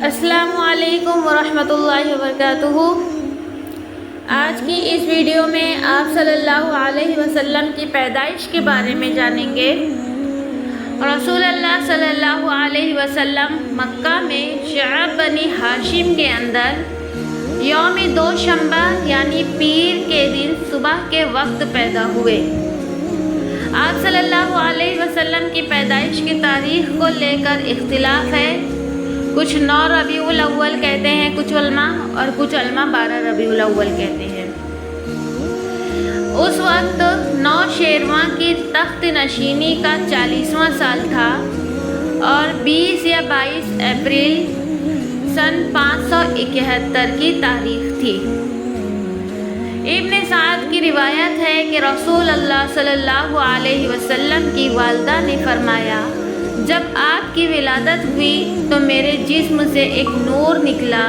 السلام علیکم ورحمۃ اللہ وبرکاتہ۔ آج کی اس ویڈیو میں آپ صلی اللہ علیہ وسلم کی پیدائش کے بارے میں جانیں گے۔ رسول اللہ صلی اللہ علیہ وسلم مکہ میں شعب بنی ہاشم کے اندر یوم دوشنبہ یعنی پیر کے دن صبح کے وقت پیدا ہوئے۔ آپ صلی اللہ علیہ وسلم کی پیدائش کی تاریخ کو لے کر اختلاف ہے۔ کچھ 9 ربیع الاول کہتے ہیں کچھ علماء، اور کچھ علماء 12 ربیع الاول کہتے ہیں۔ اس وقت نوشیروان کی تخت نشینی کا 40واں سال تھا اور 20 یا 22 اپریل سن 571 کی تاریخ تھی۔ ابن سعد کی روایت ہے کہ رسول اللہ صلی اللہ علیہ وسلم کی والدہ نے فرمایا، جب آپ کی ولادت ہوئی تو میرے جسم سے ایک نور نکلا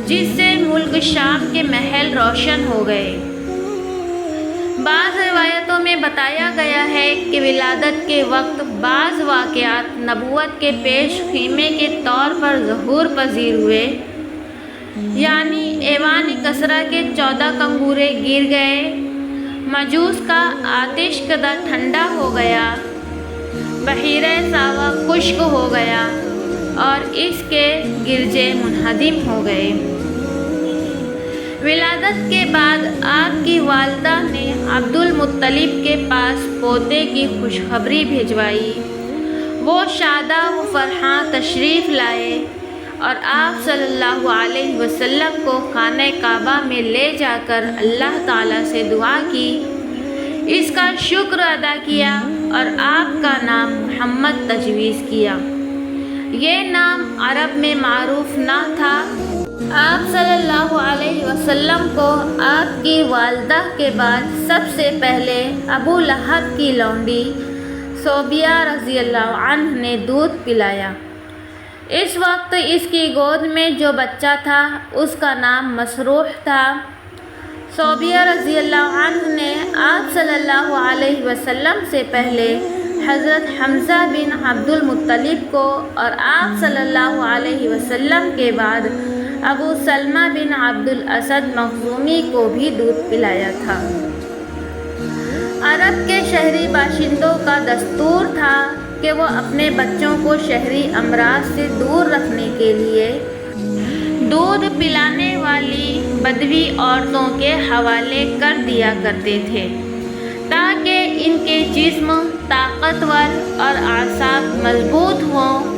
جس سے ملک شام کے محل روشن ہو گئے۔ بعض روایتوں میں بتایا گیا ہے کہ ولادت کے وقت بعض واقعات نبوت کے پیش خیمے کے طور پر ظہور پذیر ہوئے، یعنی ایوان کسریٰ کے 14 کنگورے گر گئے، مجوس کا آتش کدہ ٹھنڈا ہو گیا، بحیرہ ساوا خشک ہو گیا اور اس کے گرجے منہدم ہو گئے۔ ولادت کے بعد آپ کی والدہ نے عبد المطلب کے پاس پوتے کی خوشخبری بھجوائی۔ وہ شادہ و فرحاں تشریف لائے اور آپ صلی اللہ علیہ وسلم کو خانہ کعبہ میں لے جا کر اللہ تعالیٰ سے دعا کی، اس کا شکر ادا کیا اور آپ کا نام محمد تجویز کیا۔ یہ نام عرب میں معروف نہ تھا۔ آپ صلی اللہ علیہ وسلم کو آپ کی والدہ کے بعد سب سے پہلے ابو لہب کی لونڈی صوبیہ رضی اللہ عنہ نے دودھ پلایا۔ اس وقت اس کی گود میں جو بچہ تھا اس کا نام مسروح تھا۔ صوبیہ رضی اللہ عنہ نے آپ صلی اللہ علیہ وسلم سے پہلے حضرت حمزہ بن عبد المطلب کو اور آپ صلی اللہ علیہ وسلم کے بعد ابو سلمہ بن عبد الاسد مخزومی کو بھی دودھ پلایا تھا۔ عرب کے شہری باشندوں کا دستور تھا کہ وہ اپنے بچوں کو شہری امراض سے دور رکھنے کے لیے دودھ پلانے والی بدوی عورتوں کے حوالے کر دیا کرتے تھے تاکہ ان کے جسم طاقتور اور اعصاب مضبوط ہوں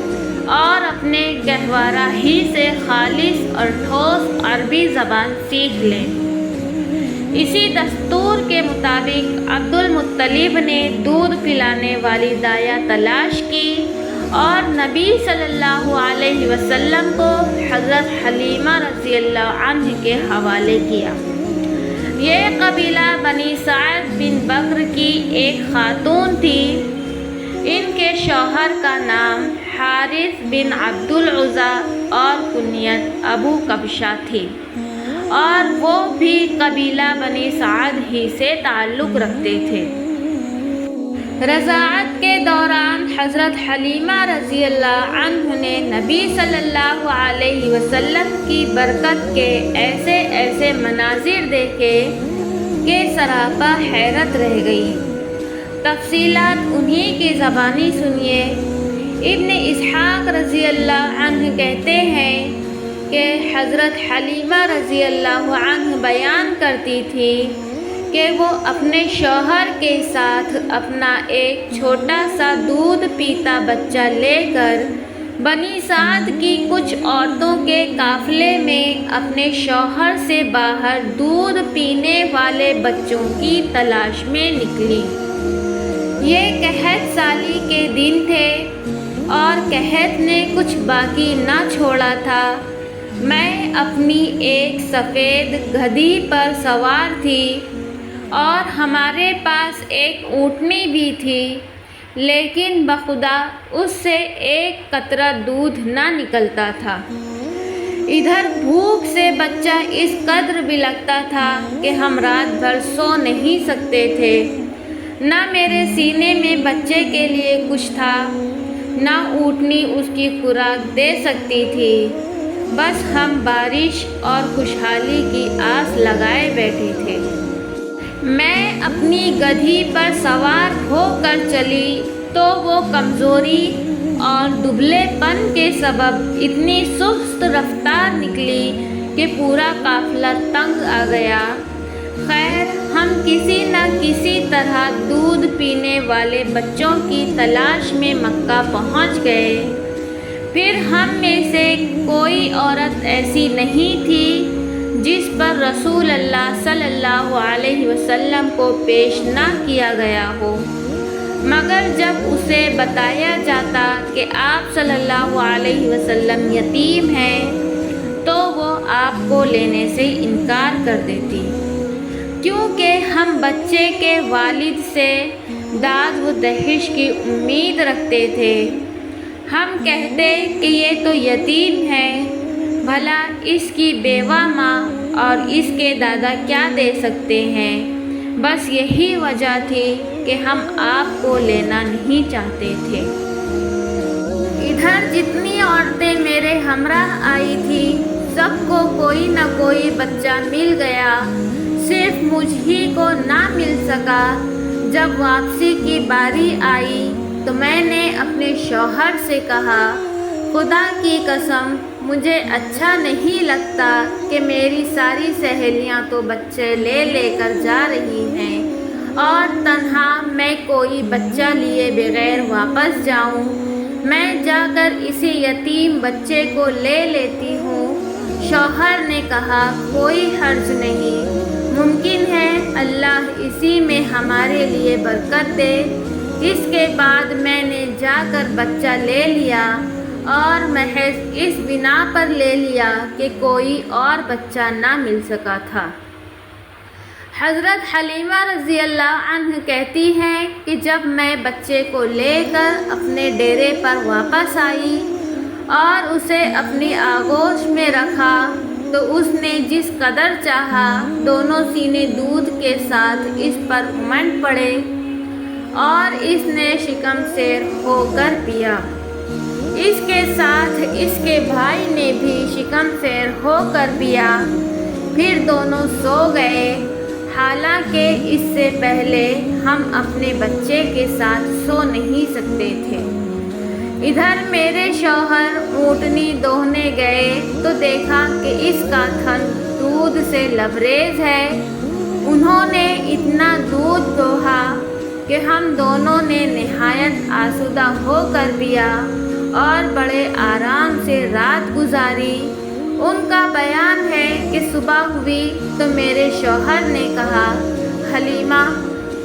اور اپنے گہوارہ ہی سے خالص اور ٹھوس عربی زبان سیکھ لیں۔ اسی دستور کے مطابق عبد المطلب نے دودھ پلانے والی دایا تلاش کی اور نبی صلی اللہ علیہ وسلم کو حضرت حلیمہ رضی اللہ عنہ کے حوالے کیا۔ یہ قبیلہ بنی سعد بن بکر کی ایک خاتون تھی۔ ان کے شوہر کا نام حارث بن عبد العزیٰ اور کنیت ابو کبشہ تھی، اور وہ بھی قبیلہ بنی سعد ہی سے تعلق رکھتے تھے۔ رضاعت کے دوران حضرت حلیمہ رضی اللہ عنہ نے نبی صلی اللہ علیہ وسلم کی برکت کے ایسے ایسے مناظر دیکھے کہ سراپا حیرت رہ گئی۔ تفصیلات انہی کی زبانی سنیے۔ ابن اسحاق رضی اللہ عنہ کہتے ہیں کہ حضرت حلیمہ رضی اللہ عنہ بیان کرتی تھی کہ وہ اپنے شوہر کے ساتھ اپنا ایک چھوٹا سا دودھ پیتا بچہ لے کر بنی سعد کی کچھ عورتوں کے قافلے میں اپنے شوہر سے باہر دودھ پینے والے بچوں کی تلاش میں نکلی۔ یہ قحط سالی کے دن تھے اور قحط نے کچھ باقی نہ چھوڑا تھا۔ میں اپنی ایک سفید گدھی پر سوار تھی اور ہمارے پاس ایک اونٹنی بھی تھی، لیکن بخدا اس سے ایک قطرہ دودھ نہ نکلتا تھا۔ ادھر بھوک سے بچہ اس قدر بلکتا تھا کہ ہم رات بھر سو نہیں سکتے تھے۔ نہ میرے سینے میں بچے کے لیے کچھ تھا، نہ اونٹنی اس کی خوراک دے سکتی تھی۔ بس ہم بارش اور خوشحالی کی آس لگائے بیٹھے تھے۔ میں اپنی گدھی پر سوار ہو کر چلی تو وہ کمزوری اور دبلے پن کے سبب اتنی سست رفتار نکلی کہ پورا قافلہ تنگ آ گیا۔ خیر، ہم کسی نہ کسی طرح دودھ پینے والے بچوں کی تلاش میں مکہ پہنچ گئے۔ پھر ہم میں سے کوئی عورت ایسی نہیں تھی جس پر رسول اللہ صلی اللہ علیہ وسلم کو پیش نہ کیا گیا ہو، مگر جب اسے بتایا جاتا کہ آپ صلی اللہ علیہ وسلم یتیم ہیں تو وہ آپ کو لینے سے انکار کر دیتی، کیونکہ ہم بچے کے والد سے داد و دہش کی امید رکھتے تھے۔ ہم کہتے کہ یہ تو یتیم ہے، بھلا اس کی بیوہ ماں اور اس کے دادا کیا دے سکتے ہیں۔ بس یہی وجہ تھی کہ ہم آپ کو لینا نہیں چاہتے تھے۔ ادھر جتنی عورتیں میرے ہمراہ آئی تھیں سب کو کوئی نہ کوئی بچہ مل گیا، صرف مجھ ہی کو نہ مل سکا۔ جب واپسی کی باری آئی تو میں نے اپنے شوہر سے کہا، خدا کی قسم مجھے اچھا نہیں لگتا کہ میری ساری سہیلیاں تو بچے لے لے کر جا رہی ہیں اور تنہا میں کوئی بچہ لیے بغیر واپس جاؤں۔ میں جا کر اسی یتیم بچے کو لے لیتی ہوں۔ شوہر نے کہا، کوئی حرج نہیں، ممکن ہے اللہ اسی میں ہمارے لیے برکت دے۔ اس کے بعد میں نے جا کر بچہ لے لیا اور محض اس بنا پر لے لیا کہ کوئی اور بچہ نہ مل سکا تھا۔ حضرت حلیمہ رضی اللہ عنہ کہتی ہیں کہ جب میں بچے کو لے کر اپنے ڈیرے پر واپس آئی اور اسے اپنی آغوش میں رکھا تو اس نے جس قدر چاہا دونوں سینے دودھ کے ساتھ اس پر امنڈ پڑے اور اس نے شکم سیر ہو کر پیا۔ اس کے ساتھ اس کے بھائی نے بھی شکم سیر ہو کر پیا۔ پھر دونوں سو گئے، حالانکہ اس سے پہلے ہم اپنے بچے کے ساتھ سو نہیں سکتے تھے۔ ادھر میرے شوہر اونٹنی دوہنے گئے تو دیکھا کہ اس کا تھن دودھ سے لبریز ہے۔ انہوں نے اتنا دودھ دوہا کہ ہم دونوں نے نہایت آسودہ ہو کر پیا اور بڑے آرام سے رات گزاری۔ ان کا بیان ہے کہ صبح ہوئی تو میرے شوہر نے کہا، حلیمہ،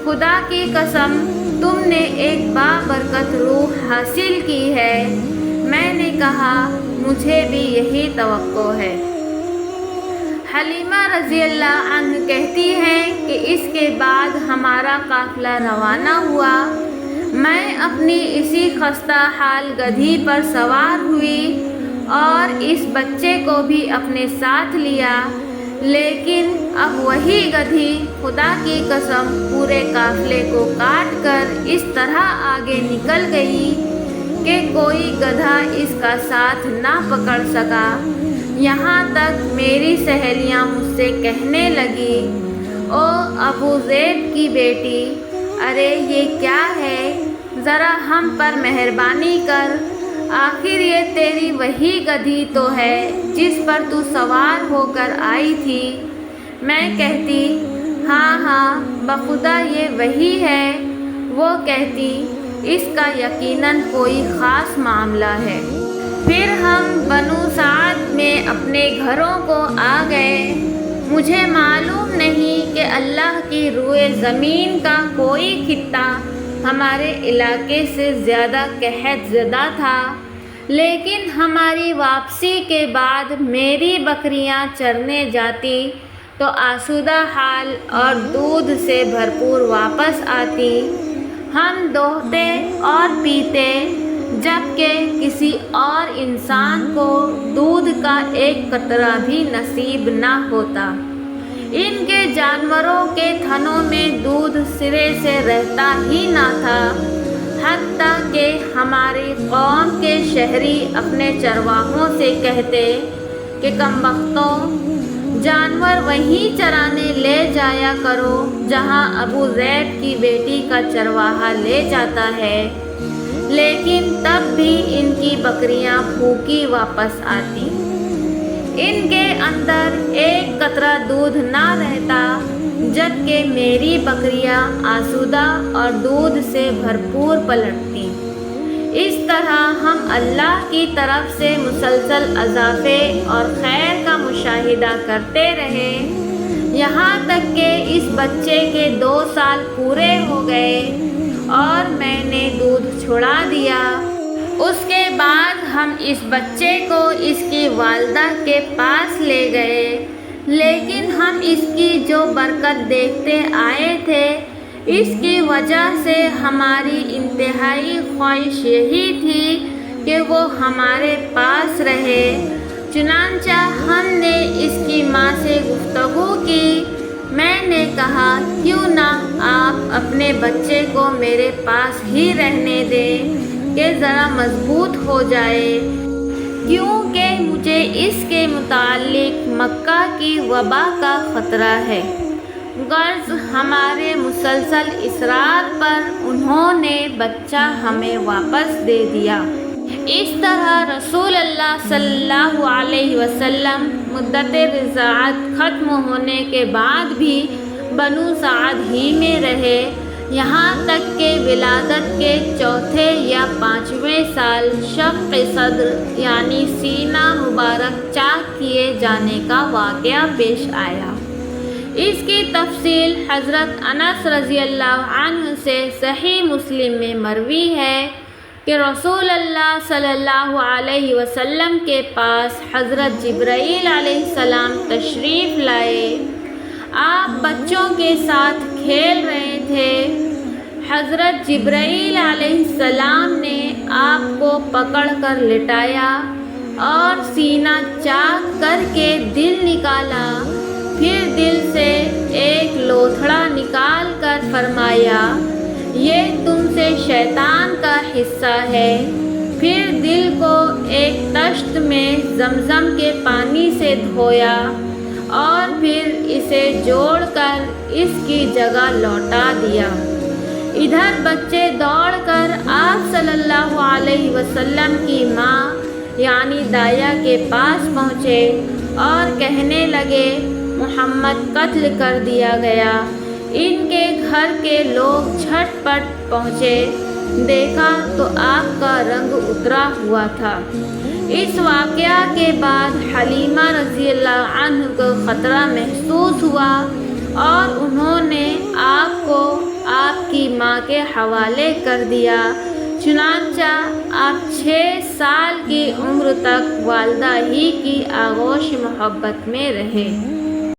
خدا کی قسم تم نے ایک بابرکت روح حاصل کی ہے۔ میں نے کہا، مجھے بھی یہی توقع ہے۔ حلیمہ رضی اللہ عنہ کہتی ہیں کہ اس کے بعد ہمارا قافلہ روانہ ہوا۔ میں اپنی اسی خستہ حال گدھی پر سوار ہوئی اور اس بچے کو بھی اپنے ساتھ لیا، لیکن اب وہی گدھی خدا کی قسم پورے قافلے کو کاٹ کر اس طرح آگے نکل گئی کہ کوئی گدھا اس کا ساتھ نہ پکڑ سکا۔ یہاں تک میری سہیلیاں مجھ سے کہنے لگی، او ابو زید کی بیٹی، ارے یہ کیا ہے، ذرا ہم پر مہربانی کر، آخر یہ تیری وہی گدھی تو ہے جس پر تو سوار ہو کر آئی تھی۔ میں کہتی، ہاں ہاں بخدا یہ وہی ہے۔ وہ کہتی، اس کا یقیناً کوئی خاص معاملہ ہے۔ پھر ہم بنو سعد میں اپنے گھروں کو آ گئے۔ مجھے معلوم نہیں کہ اللہ کی روئے زمین کا کوئی خطہ ہمارے علاقے سے زیادہ قحط زدہ تھا، لیکن ہماری واپسی کے بعد میری بکریاں چرنے جاتی تو آسودہ حال اور دودھ سے بھرپور واپس آتی۔ ہم دوہتے اور پیتے، جبکہ کسی اور انسان کو دودھ کا ایک قطرہ بھی نصیب نہ ہوتا۔ ان کے جانوروں کے تھنوں میں دودھ سرے سے رہتا ہی نہ تھا۔ حتیٰ کہ ہماری قوم کے شہری اپنے چرواہوں سے کہتے کہ کمبختوں، جانور وہیں چرانے لے جایا کرو جہاں ابو زید کی بیٹی کا چرواہا لے جاتا ہے، لیکن تب بھی ان کی بکریاں بھوکی واپس آتی، ان کے اندر ایک قطرہ دودھ نہ رہتا، جبکہ میری بکریاں آسودہ اور دودھ سے بھرپور پلٹتی۔ اس طرح ہم اللہ کی طرف سے مسلسل اضافے اور خیر کا مشاہدہ کرتے رہے، یہاں تک کہ اس بچے کے 2 سال پورے ہو گئے اور میں نے دودھ چھڑا دیا۔ اس کے بعد ہم اس بچے کو اس کی والدہ کے پاس لے گئے، لیکن ہم اس کی جو برکت دیکھتے آئے تھے، اس کی وجہ سے ہماری انتہائی خواہش یہی تھی کہ وہ ہمارے پاس رہے۔ چنانچہ ہم نے اس کی ماں سے گفتگو کی۔ میں نے کہا، کیوں نہ آپ اپنے بچے کو میرے پاس ہی رہنے دیں کہ ذرا مضبوط ہو جائے، کیونکہ مجھے اس کے متعلق مکہ کی وبا کا خطرہ ہے۔ غرض ہمارے مسلسل اصرار پر انہوں نے بچہ ہمیں واپس دے دیا۔ اس طرح رسول اللہ صلی اللہ علیہ وسلم مدت رضاعت ختم ہونے کے بعد بھی بنو سعد ہی میں رہے، یہاں تک کہ ولادت کے 4 یا 5ویں سال شق صدر یعنی سینہ مبارک چاک کیے جانے کا واقعہ پیش آیا۔ اس کی تفصیل حضرت انس رضی اللہ عنہ سے صحیح مسلم میں مروی ہے کہ رسول اللہ صلی اللہ علیہ وسلم کے پاس حضرت جبرائیل علیہ السلام تشریف لائے۔ آپ بچوں کے ساتھ کھیل رہے تھے۔ حضرت جبرائیل علیہ السلام نے آپ کو پکڑ کر لٹایا اور سینہ چاک کر کے دل نکالا، پھر دل سے ایک لوتھڑا نکال کر فرمایا، یہ تم سے شیطان کا حصہ ہے۔ پھر دل کو ایک طشت میں زمزم کے پانی سے دھویا اور پھر اسے جوڑ کر اس کی جگہ لوٹا دیا۔ ادھر بچے دوڑ کر آپ صلی اللہ علیہ وسلم کی ماں یعنی دایا کے پاس پہنچے اور کہنے لگے، محمد قتل کر دیا گیا۔ ان کے گھر کے لوگ جھٹ پٹ پہنچے، دیکھا تو آگ کا رنگ اترا ہوا تھا۔ اس واقعہ کے بعد حلیمہ رضی اللہ عنہ کو خطرہ محسوس ہوا اور انہوں نے آگ کو آپ کی ماں کے حوالے کر دیا۔ چنانچہ آپ 6 سال کی عمر تک والدہ ہی کی آغوش محبت میں رہے۔